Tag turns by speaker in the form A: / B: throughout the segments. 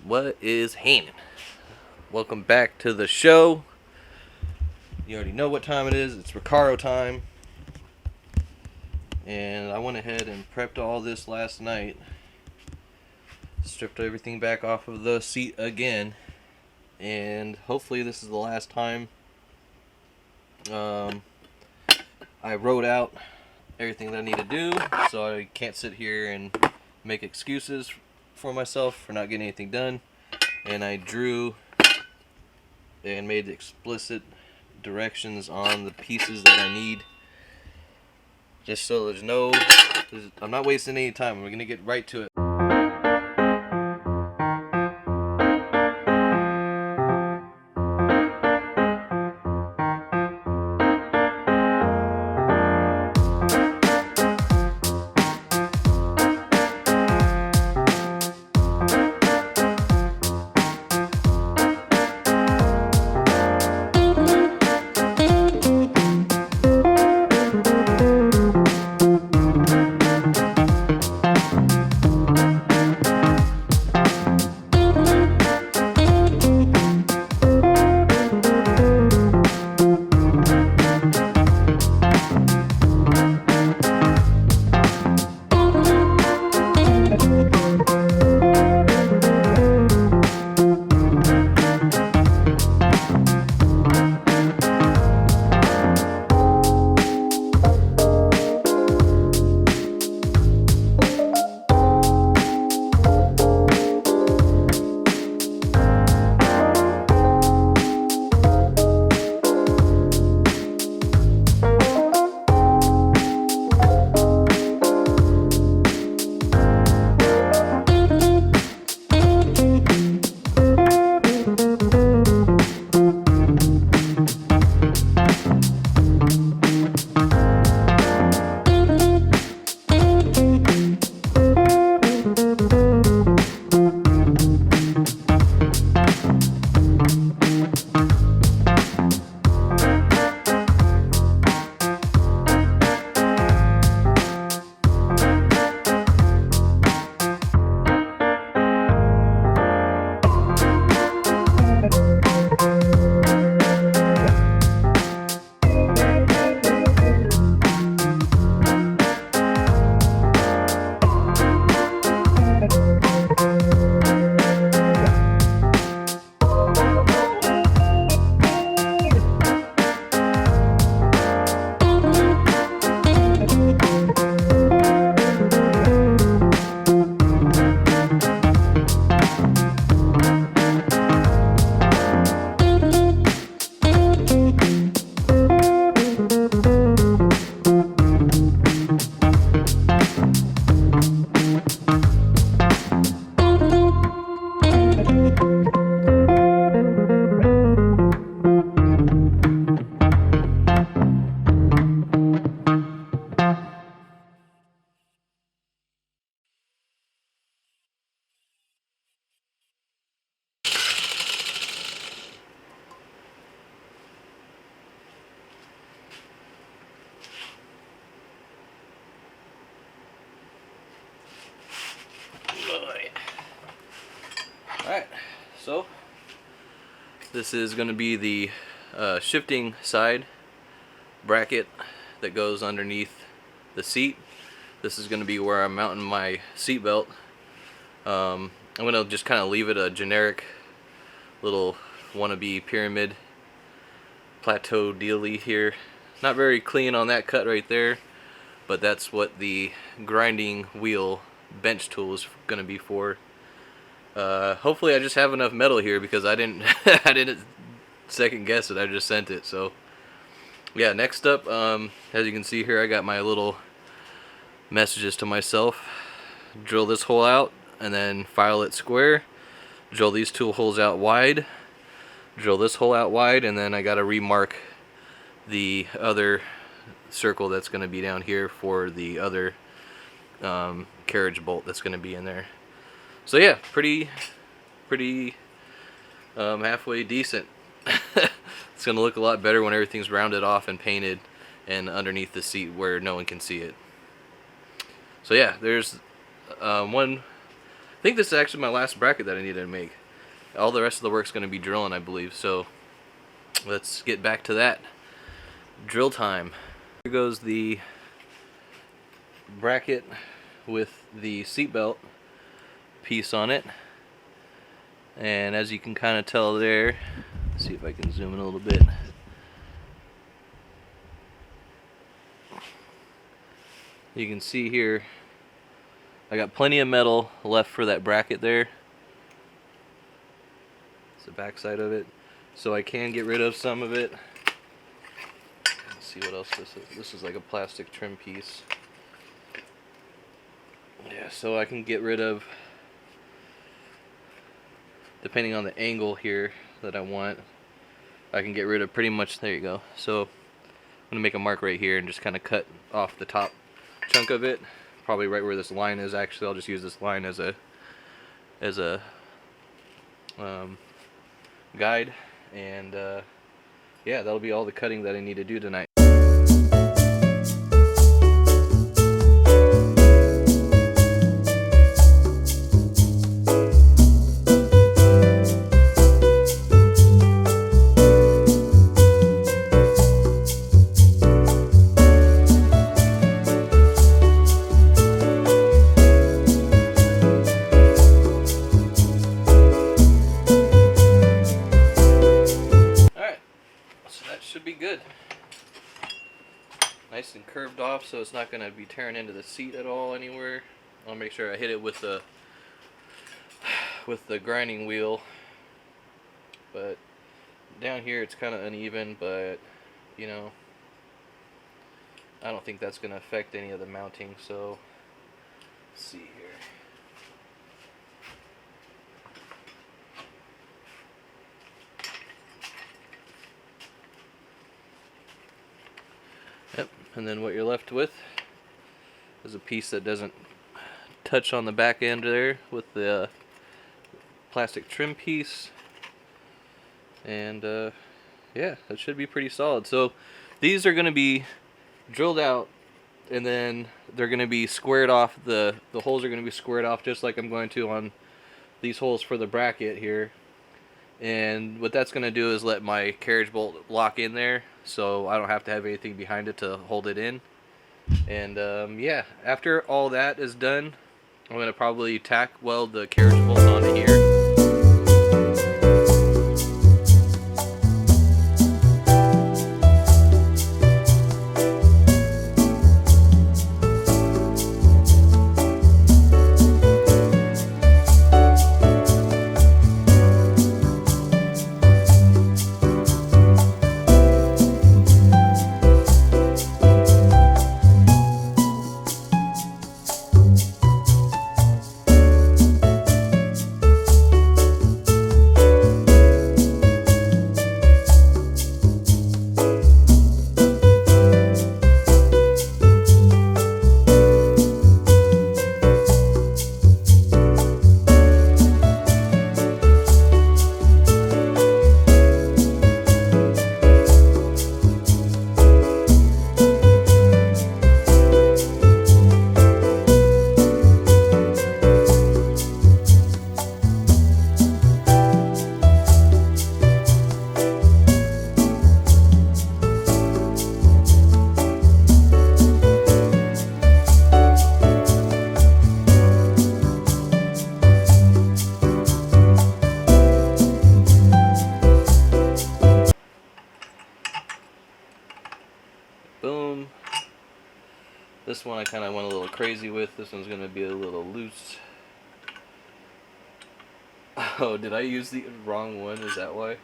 A: What is happening? Welcome back to the show. You already know what time it is. It's Recaro time. And I went ahead and prepped all this last night. Stripped everything back off of the seat again. And hopefully this is the last time. I wrote out everything that I need to do, so I can't sit here and make excuses for myself for not getting anything done. And I drew and made explicit directions on the pieces that I need, just so I'm not wasting any time. We're gonna get right to it. Alright, so this is going to be the shifting side bracket that goes underneath the seat. This is going to be where I'm mounting my seat belt. I'm going to just kind of leave it a generic little wannabe pyramid plateau dealy here. Not very clean on that cut right there, but that's what the grinding wheel bench tool is going to be for. Hopefully I just have enough metal here, because I didn't I didn't second guess it. I just sent it. So yeah, next up, as you can see here, I got my little messages to myself. Drill this hole out and then file it square. Drill these two holes out wide. Drill this hole out wide, and then I got to remark the other circle that's going to be down here for the other carriage bolt that's going to be in there. So yeah, pretty halfway decent. It's going to look a lot better when everything's rounded off and painted and underneath the seat where no one can see it. So yeah, there's one I think this is actually my last bracket that I needed to make. All the rest of the work's going to be drilling, I believe. So let's get back to that. Drill time. Here goes the bracket with the seatbelt piece on it. And as you can kind of tell there, let's see if I can zoom in a little bit. You can see here, I got plenty of metal left for that bracket there. It's the back side of it. So I can get rid of some of it. Let's see what else this is. This is like a plastic trim piece. Yeah, so I can get rid of, depending on the angle here that I want, I can get rid of pretty much, there you go. So I'm going to make a mark right here and just kind of cut off the top chunk of it, probably right where this line is. Actually, I'll just use this line as a guide, and yeah, that'll be all the cutting that I need to do tonight. Should be good. Nice and curved off, so it's not going to be tearing into the seat at all anywhere. I'll make sure I hit it with the grinding wheel. But down here it's kind of uneven, but you know, I don't think that's going to affect any of the mounting. So let's see here. Yep, and then what you're left with is a piece that doesn't touch on the back end there with the plastic trim piece. And yeah, that should be pretty solid. So these are going to be drilled out, and then they're going to be squared off. The holes are going to be squared off just like I'm going to on these holes for the bracket here. And what that's going to do is let my carriage bolt lock in there, so I don't have to have anything behind it to hold it in. And yeah, after all that is done, I'm going to probably tack weld the carriage bolt onto here. Boom. This one I kind of went a little crazy with. This one's going to be a little loose. Oh, did I use the wrong one? Is that why?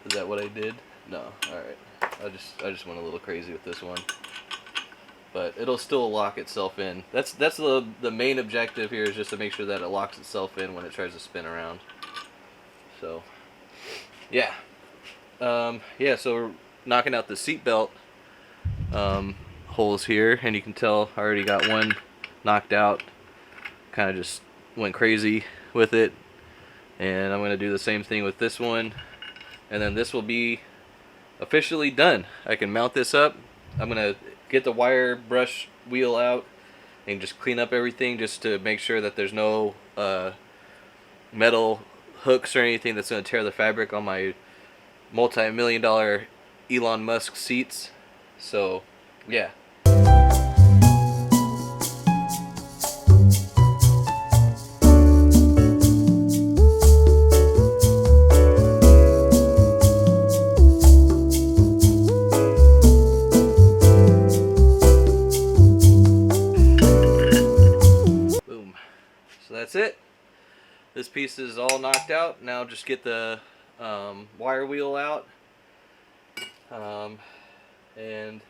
A: Is that what I did? No. Alright. I just went a little crazy with this one. But it'll still lock itself in. That's the main objective here, is just to make sure that it locks itself in when it tries to spin around. So, yeah. Yeah, so we're knocking out the seatbelt holes here, and you can tell I already got one knocked out. Kind of just went crazy with it, and I'm going to do the same thing with this one, and then this will be officially done. I can mount this up. I'm going to get the wire brush wheel out and just clean up everything, just to make sure that there's no metal hooks or anything that's going to tear the fabric on my multi-million-dollar Elon Musk seats. So yeah. Boom. So that's it. This piece is all knocked out. Now just get the wire wheel out and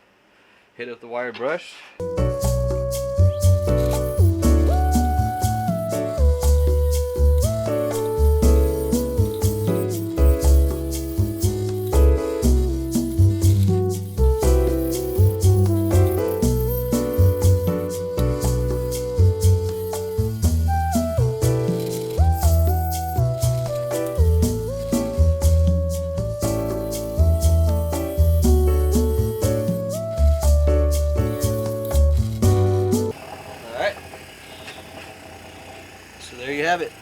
A: hit it with the wire brush. So there you have it.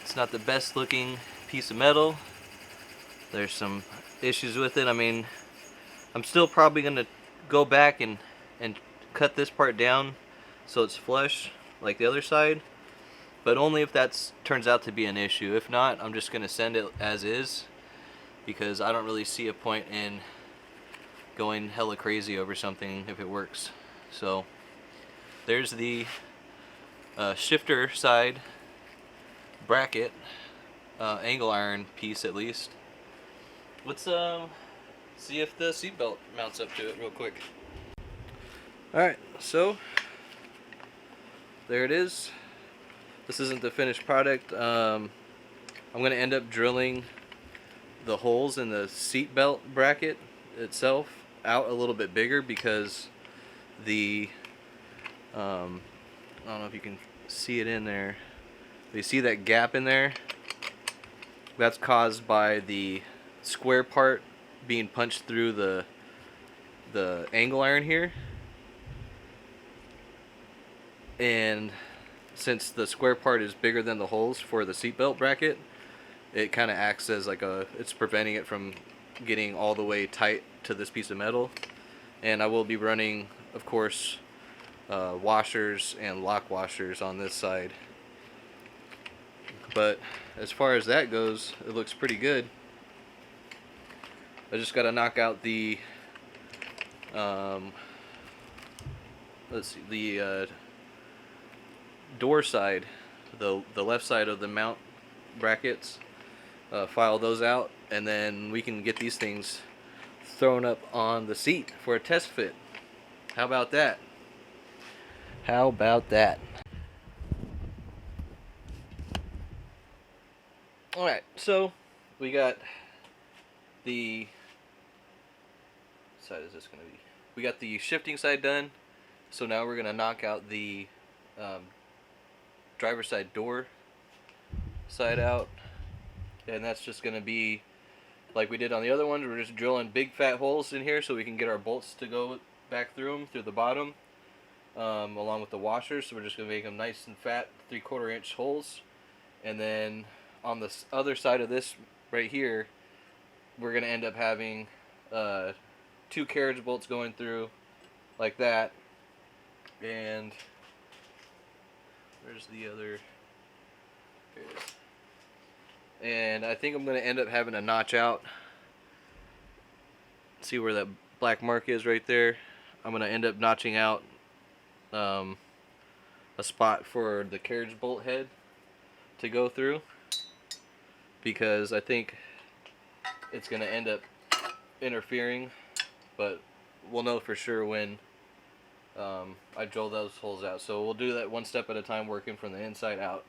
A: It's not the best looking piece of metal. There's some issues with it. I mean, I'm still probably going to go back and cut this part down so it's flush like the other side, but only if that turns out to be an issue. If not, I'm just going to send it as is, because I don't really see a point in going hella crazy over something if it works. So there's the shifter side bracket, angle iron piece at least. Let's see if the seatbelt mounts up to it real quick. Alright, so there it is. This isn't the finished product. I'm going to end up drilling the holes in the seatbelt bracket itself out a little bit bigger, because the I don't know if you can see it in there. You see that gap in there? That's caused by the square part being punched through the angle iron here. And since the square part is bigger than the holes for the seatbelt bracket, it kind of acts as like it's preventing it from getting all the way tight to this piece of metal. And I will be running, of course, washers and lock washers on this side. But as far as that goes, it looks pretty good. I just got to knock out the let's see, the door side, the left side of the mount brackets, file those out, and then we can get these things thrown up on the seat for a test fit. How about that? How about that? Alright, so we got the side is this going to be? We got the shifting side done, so now we're going to knock out the driver's side door side out, and that's just going to be like we did on the other ones. We're just drilling big fat holes in here so we can get our bolts to go back through them, through the bottom, along with the washers. So we're just going to make them nice and fat 3/4 inch holes, and then on the other side of this right here, we're going to end up having 2 carriage bolts going through like that. And where's the other? There it is. And I think I'm going to end up having a notch out. See where that black mark is right there? I'm going to end up notching out a spot for the carriage bolt head to go through, because I think it's going to end up interfering, but we'll know for sure when I drill those holes out. So we'll do that one step at a time, working from the inside out.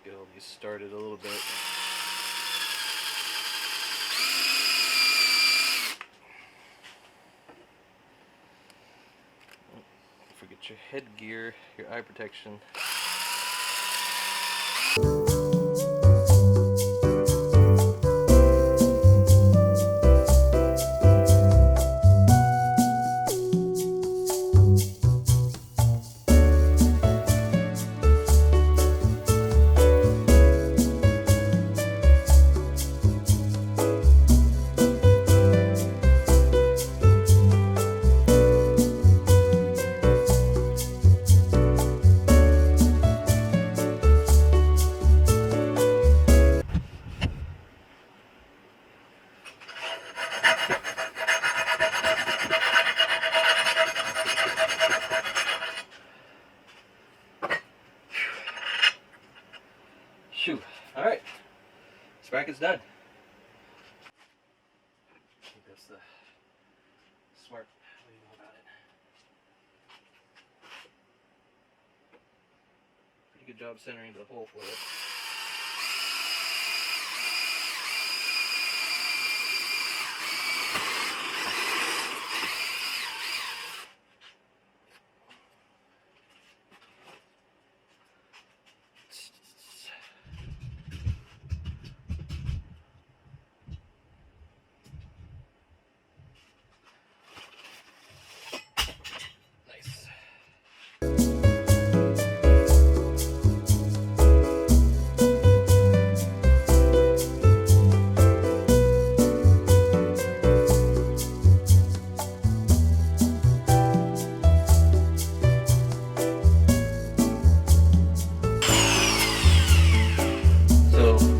A: Get all these started a little bit. Forget your headgear, your eye protection. bracket's done. I think that's the smart way to go about it. Pretty good job centering the hole for it.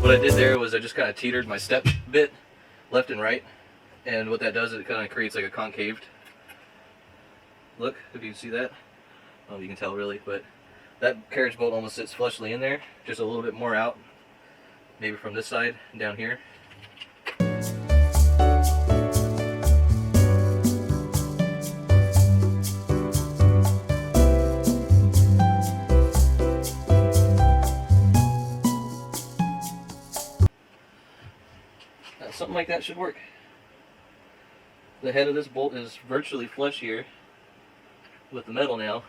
A: What I did there was I just kind of teetered my step bit left and right, and what that does is it kind of creates like a concaved look, if you can see that. I don't know if you can tell really, but that carriage bolt almost sits flushly in there, just a little bit more out, maybe from this side down here. Something like that should work. The head of this bolt is virtually flush here with the metal now.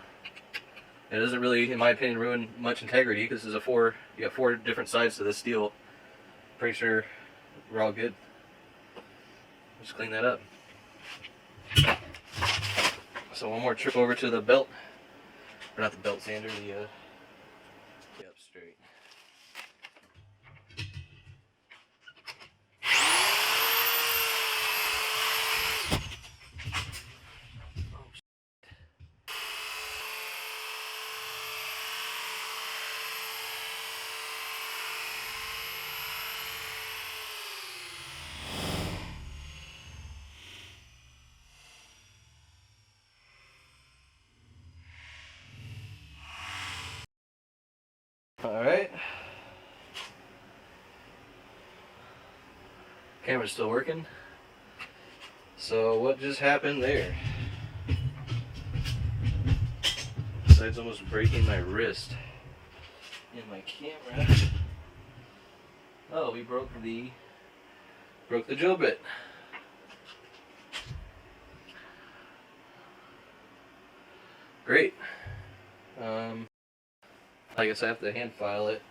A: It doesn't really, in my opinion, ruin much integrity because this is you got 4 different sides to this steel. Pretty sure we're all good. Just clean that up. So one more trip over to the belt, or not the belt sander, the up straight. Alright. Camera's still working. So what just happened there? Besides almost breaking my wrist in my camera. Oh, we broke the drill bit. Great. I guess I have to hand file it.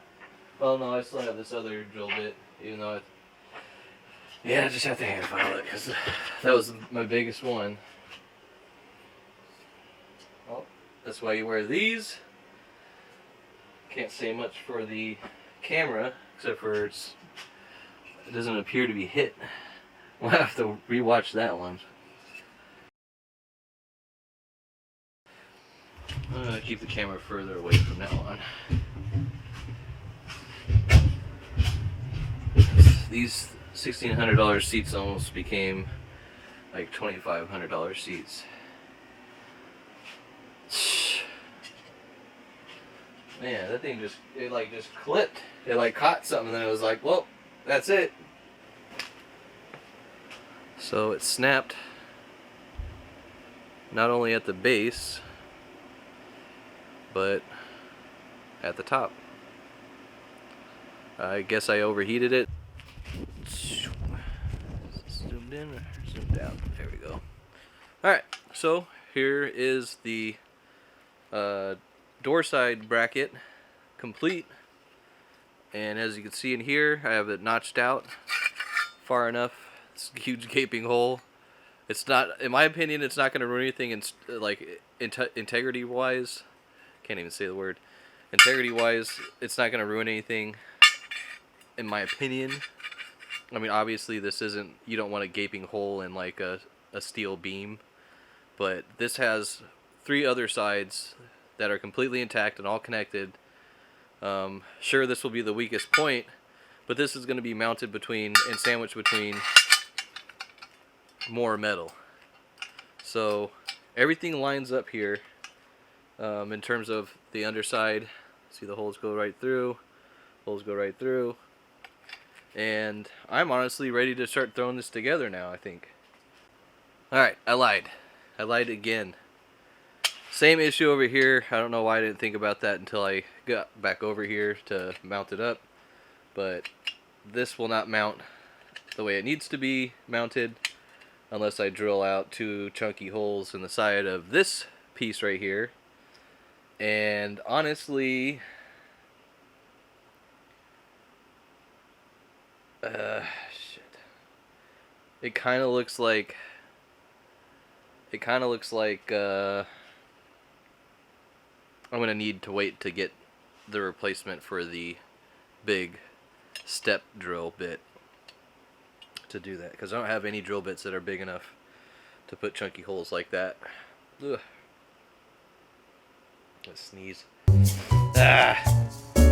A: Well, no, I still have this other drill bit, even though I just have to hand file it because that was my biggest one. Well, that's why you wear these. Can't say much for the camera, except for it doesn't appear to be hit. We'll have to rewatch that one. I'm going to keep the camera further away from now on. These $1,600 seats almost became like $2,500 seats. Man, that thing just clipped. It like caught something and then it was like, well, that's it. So it snapped not only at the base, but at the top. I guess I overheated it. Zoomed in or zoomed out? There we go. Alright, so here is the door side bracket complete. And as you can see in here, I have it notched out far enough. It's a huge gaping hole. It's not, in my opinion, it's not going to ruin anything integrity wise. Can't even say the word. Integrity wise, it's not going to ruin anything, in my opinion. I mean, obviously this isn't, you don't want a gaping hole in like a steel beam, but this has 3 other sides that are completely intact and all connected. Sure, this will be the weakest point, but this is going to be mounted between and sandwiched between more metal. So everything lines up here. In terms of the underside, see the holes go right through, holes go right through. And I'm honestly ready to start throwing this together now, I think. Alright, I lied. I lied again. Same issue over here. I don't know why I didn't think about that until I got back over here to mount it up. But this will not mount the way it needs to be mounted unless I drill out 2 chunky holes in the side of this piece right here. And honestly, shit. It kind of looks like I'm gonna need to wait to get the replacement for the big step drill bit to do that, because I don't have any drill bits that are big enough to put chunky holes like that. Ugh. Let's sneeze. Ah.